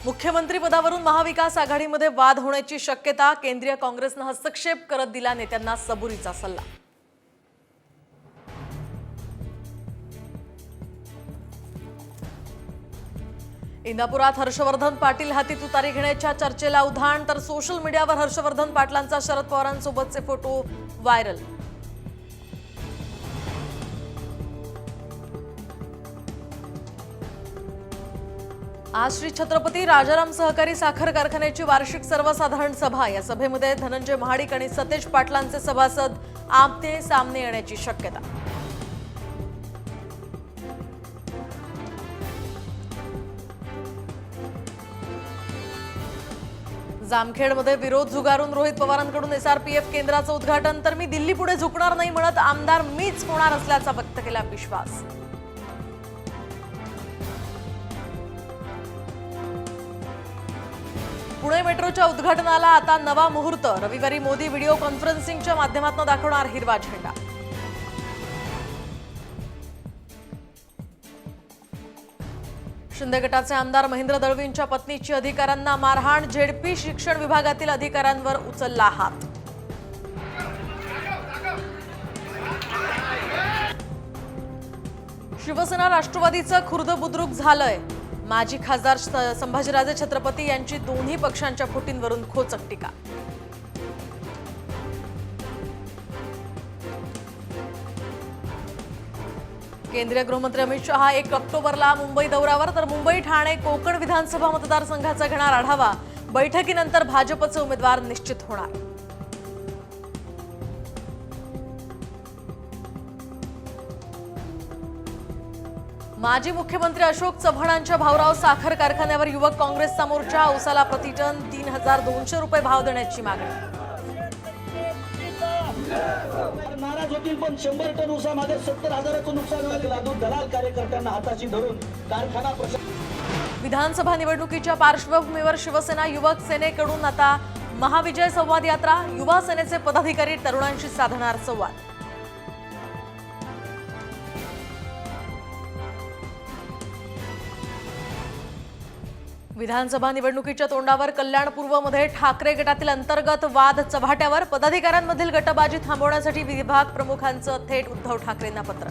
मुख्यमंत्री पदावरून महाविकास आघाडीमध्ये वाद होण्याची शक्यता, केंद्रीय काँग्रेसने हस्तक्षेप करत दिला नेत्यांना सबुरीचा सल्ला। इंदापुरात हर्षवर्धन पाटील हाती तुतारी घेण्याच्या चर्चेला उधाण, तर सोशल मीडियावर हर्षवर्धन पाटलांचा शरद पवारांसोबतचे फोटो व्हायरल। आज श्री छत्रपती राजाराम सहकारी साखर कारखान्याची वार्षिक सर्वसाधारण सभा। या सभेमध्ये धनंजय महाडिक आणि सतेज पाटलांचे सभासद आमने सामने येण्याची शक्यता। जामखेडमध्ये विरोध झुगारून रोहित पवारांकडून एसआरपीएफ केंद्राचं उद्घाटन, तर मी दिल्ली पुढे झुकणार नाही म्हणत आमदार मीच होणार असल्याचा व्यक्त केला विश्वास। पुणे मेट्रोच्या उद्घाटनाला आता नवा मुहूर्त, रविवारी मोदी व्हिडिओ कॉन्फरन्सिंगच्या माध्यमातून दाखवणार हिरवा झेंडा। शिंदे गटाचे आमदार महेंद्र दळवींच्या पत्नीची अधिकाऱ्यांना मारहाण, झेडपी शिक्षण विभागातील अधिकाऱ्यांवर उचलला हात। शिवसेना राष्ट्रवादीचं खुर्द बुद्रुक झालंय, माजी खासदार संभाजीराजे छत्रपती यांची दोन्ही पक्षांच्या फुटींवरून खोचक टीका। केंद्रीय गृहमंत्री अमित शहा 1 ऑक्टोबरला मुंबई दौऱ्यावर, तर मुंबई ठाणे कोकण विधानसभा मतदारसंघाचा घेणार आढावा। बैठकीनंतर भाजपचे उमेदवार निश्चित होणार। माजी मुख्यमंत्री अशोक चव्हाणांच्या भाऊराव साखर कारखान्यावर युवक काँग्रेसचा मोर्चा, उसाला प्रतिटन 3200 रुपये भाव देण्याची मागणी। नाराज होतील पण 100 टन ऊसामध्ये 70,000चं नुकसान होईल। दलाल कार्यकर्त्यांना हाताशी धरून कारखाना विधानसभा निवडणुकीच्या पार्श्वभूमीवर शिवसेना युवक सेनेकडून आता महाविजय संवाद यात्रा, युवा सेनेचे पदाधिकारी तरुणांशी साधणार संवाद। विधानसभा निवडणुकीच्या तोंडावर कल्याणपूर्वमध्ये ठाकरे गटातील अंतर्गत वाद चव्हाट्यावर, पदाधिकाऱ्यांमधील गटबाजी थांबवण्यासाठी विभाग प्रमुखांचं थेट उद्धव ठाकरेंना पत्र।